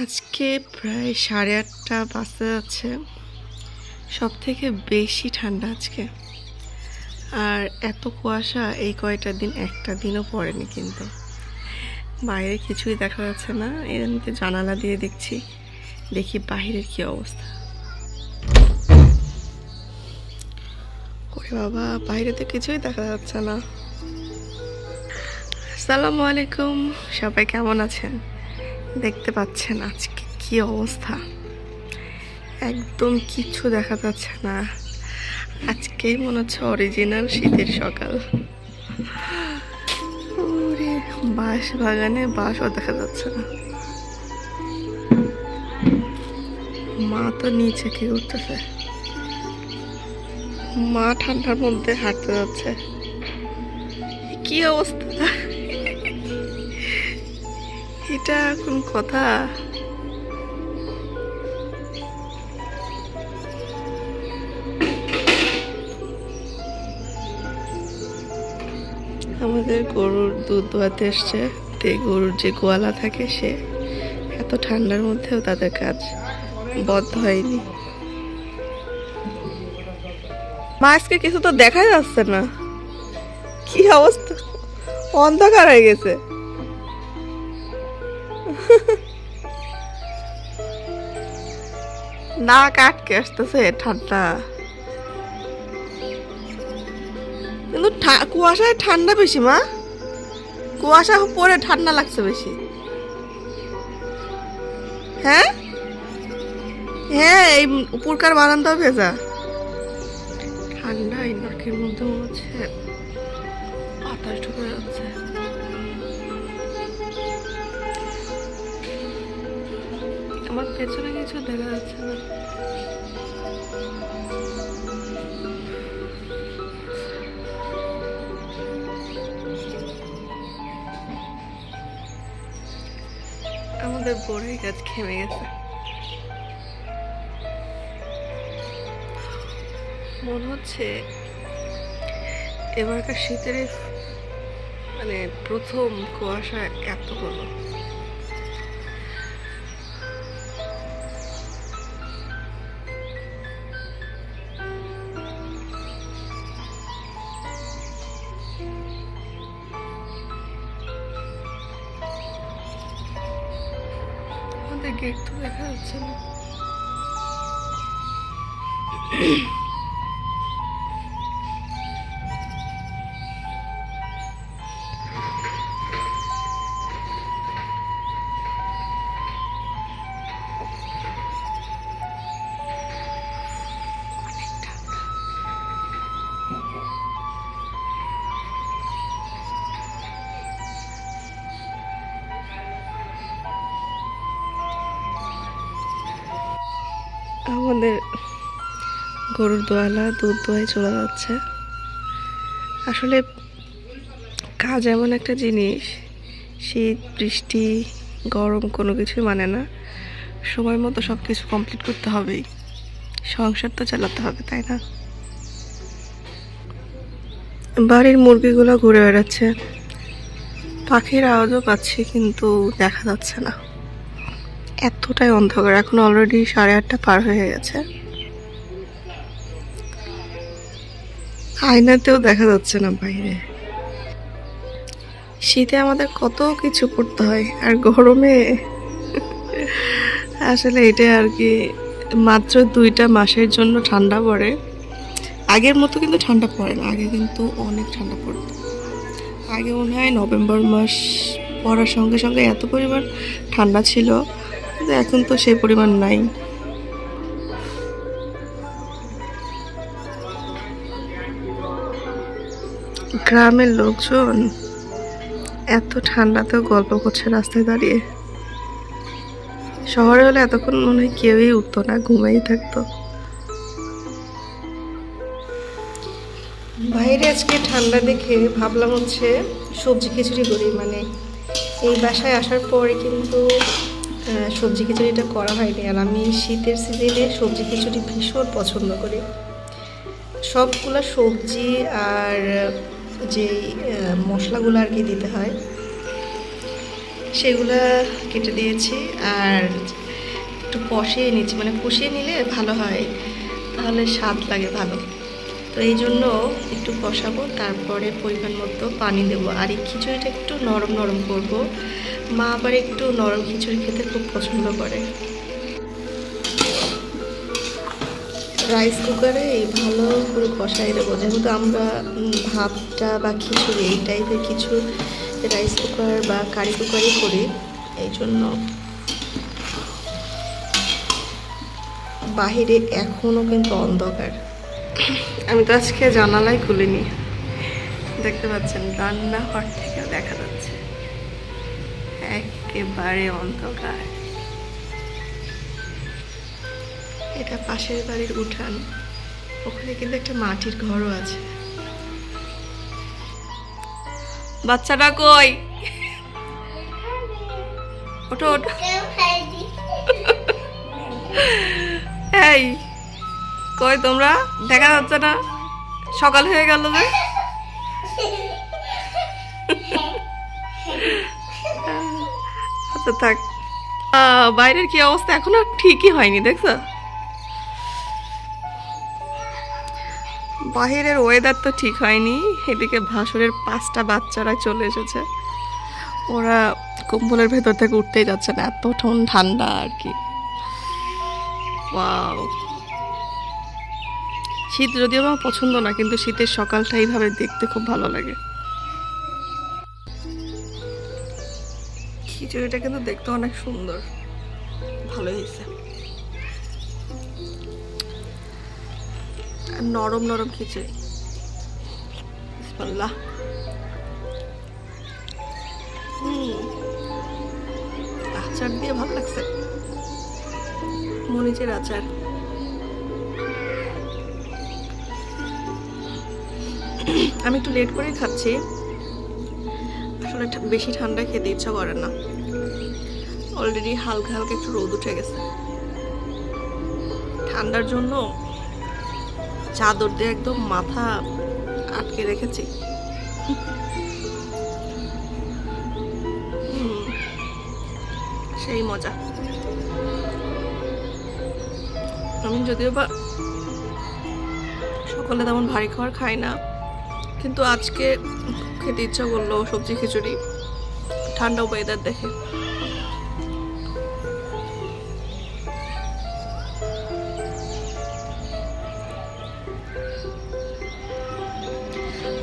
আজকে প্রায় 8:30 বাজতে যাচ্ছে। সব থেকে বেশি ঠান্ডা আজকে, আর এত কুয়াশা এই কয়টা দিন একটা দিনও পড়েনি। কিন্তু বাইরে কিছুই দেখা যাচ্ছে না। এমনিতে জানালা দিয়ে দেখি বাহিরের কি অবস্থা। ওরে বাবা, বাইরে তো কিছুই দেখা যাচ্ছে না। আসসালামু আলাইকুম, সবাই কেমন আছেন? দেখতে পাচ্ছেন আজকে কি অবস্থা, একদম কিছু দেখা যাচ্ছে না। আজকেই মনে হচ্ছে অরিজিনাল শীতের সকাল। বাঁশ বাগানে বাঁশও দেখা যাচ্ছে না। মা তো নিচে কি করতেছে, মা ঠান্ডার মধ্যে হাঁটতে যাচ্ছে। কি অবস্থা, এটা কোন কথা? আমাদের গরুর দুধ দোয়াতে এসছে। গরুর যে গোয়ালা থাকে, সে এত ঠান্ডার মধ্যেও তাদের কাজ বন্ধ হয়নি। মাছকে কিছু তো দেখা যাচ্ছে না, কি অবস্থা, অন্ধকার হয়ে গেছে। না কাটকে আসতেছে ঠান্ডা, কিন্তু কুয়াশায় ঠান্ডা বেশি। মা, কুয়াশা পরে ঠান্ডা লাগছে বেশি। হ্যাঁ হ্যাঁ, এই উপরকার বারান্দাও ভেজা। ঠান্ডা, এই নাকের মধ্যে মনে হচ্ছে বাতাস ঢুকে যাচ্ছে। আমার পেছনে কিছু দেখা যাচ্ছে না। আমাদের বড়ই গাছ খেমে গেছে। মনে হচ্ছে এবারকার শীতের মানে প্রথম কুয়াশা এত হলো। আমাদের গেট তো দেখা যাচ্ছে না। আমাদের গরুর দোয়ালা দুধ দোয়াই চলে যাচ্ছে। আসলে কাজ এমন একটা জিনিস, শীত বৃষ্টি গরম কোনো কিছুই মানে না। সময় মতো সব কিছু কমপ্লিট করতে হবেই, সংসার তো চালাতে হবে, তাই না? বাড়ির মুরগিগুলো ঘুরে বেড়াচ্ছে, পাখির আওয়াজও পাচ্ছি, কিন্তু দেখা যাচ্ছে না। এতটাই অন্ধকার, এখন অলরেডি 8:30 পার হয়ে গেছে। আয়নাতেও দেখা যাচ্ছে না বাইরে। শীতে আমাদের কত কিছু করতে হয়, আর গরমে আসলে এটা আর কি, মাত্র 2টা মাসের জন্য ঠান্ডা পড়ে। আগের মতো কিন্তু ঠান্ডা পড়ে না, আগে কিন্তু অনেক ঠান্ডা পড়তো। আগে মনে হয় নভেম্বর মাস পড়ার সঙ্গে সঙ্গে এত পরিমাণ ঠান্ডা ছিল, কিন্তু এখন তো সেই পরিমাণ নাই। গ্রামের লোকজন এত ঠান্ডাতেও গল্প করছে রাস্তায় দাঁড়িয়ে। শহরে হলে এতক্ষণ মনে হয় কেউই উঠতো না, ঘুমাই থাকতো। বাইরে আজকে ঠান্ডা দেখে ভাবলাম হচ্ছে সবজি খিচুড়ি করি। মানে এই বাসায় আসার পরে কিন্তু সবজি খিচুড়িটা করা হয়নি। আর আমি শীতের সিজনে সবজি খিচুড়ি ভীষণ পছন্দ করি। সবগুলো সবজি আর যে মশলাগুলো আর কি দিতে হয়, সেগুলা কেটে দিয়েছি আর একটু কষিয়ে নিচ্ছি, মানে কষিয়ে নিলে ভালো হয়, তাহলে স্বাদ লাগে ভালো। তো এই জন্য একটু কষাবো, তারপরে পরিমাণ মতো পানি দেবো। আর এই খিচুড়িটা একটু নরম নরম করব। মা আবার একটু নরম খিচুড়ি খেতে খুব পছন্দ করে। রাইস কুকারে এই ভালো করে কষাই দেবো, যেহেতু আমরা ভাতটা বা খিচুড়ি এই টাইপের কিছু রাইস কুকার বা কারি কুকারই করি, এই জন্য। বাহিরে এখনও কিন্তু অন্ধকার, আমি তো আজকে জানালাই খুলিনি, দেখতে পাচ্ছেন রান্নাঘর থেকে দেখা যাচ্ছে একেবারে অন্ধকার। এটা পাশের বাড়ির উঠান, ওখানে কিন্তু একটা মাটির ঘরও আছে। বাচ্চাটা কই? ওঠো ওঠো। এই কই তোমরা? দেখা যাচ্ছে না, সকাল হয়ে গেল যে। আচ্ছা থাক। বাইরের কি অবস্থা এখনো ঠিকই হয়নি, দেখছো? বাহিরের ওয়েদার তো ঠিক হয়নি। এদিকে ভাসুরের 5টা বাচ্চারা চলে এসেছে, ওরা কম্বলের ভেতর থেকে উঠতেই যাচ্ছে না, এত ঠান্ডা আর কি। ওয়াও, শীত যদিও আমার পছন্দ না, কিন্তু শীতের সকালটা এইভাবে দেখতে খুব ভালো লাগে। খিচুড়িটা কিন্তু দেখতে অনেক সুন্দর, ভালো হয়েছে। নরম নরম খিচুড়ি, বিসমিল্লাহ। আচার দিয়ে ভালো লাগছে, মরিচের আচার। আমি একটু লেট করে খাচ্ছি, আসলে বেশি ঠান্ডা খেতে ইচ্ছা করে না। অলরেডি হালকা হালকা একটু রোদ উঠে গেছে, ঠান্ডার জন্য চাদর দিয়ে একদম মাথা আটকে রেখেছি। সেই মজা। আমি যদিও বা সকালে তেমন ভারী খাবার খাই না, কিন্তু আজকে খেতে ইচ্ছা করলো সবজি খিচুড়ি, ঠান্ডা ওয়েদার দেখে।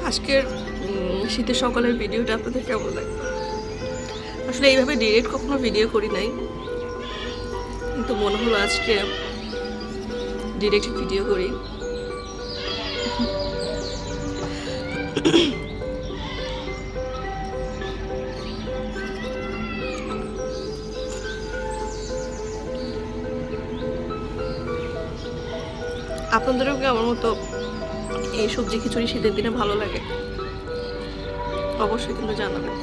আজকের শীতের সকালের ভিডিওটা আপনাদের কেমন লাগে? আসলে এইভাবে ডিরেক্ট কখনো ভিডিও করি নাই, কিন্তু মনে হলো আজকে ডিরেক্ট ভিডিও করি। আপনাদেরও কি আমার মতো এই সবজি খিচুড়ি শীতের দিনে ভালো লাগে? অবশ্যই কিন্তু জানাবেন।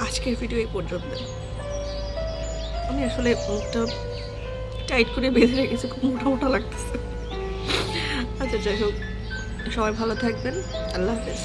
আজকের ভিডিও এই পর্যন্ত। আমি আসলে মুখটা টাইট করে বেঁধে রেখেছি, খুব মোটা মোটা লাগতেছে। আচ্ছা যাই হোক, সবাই ভালো থাকবেন, আল্লাহ হাফেজ।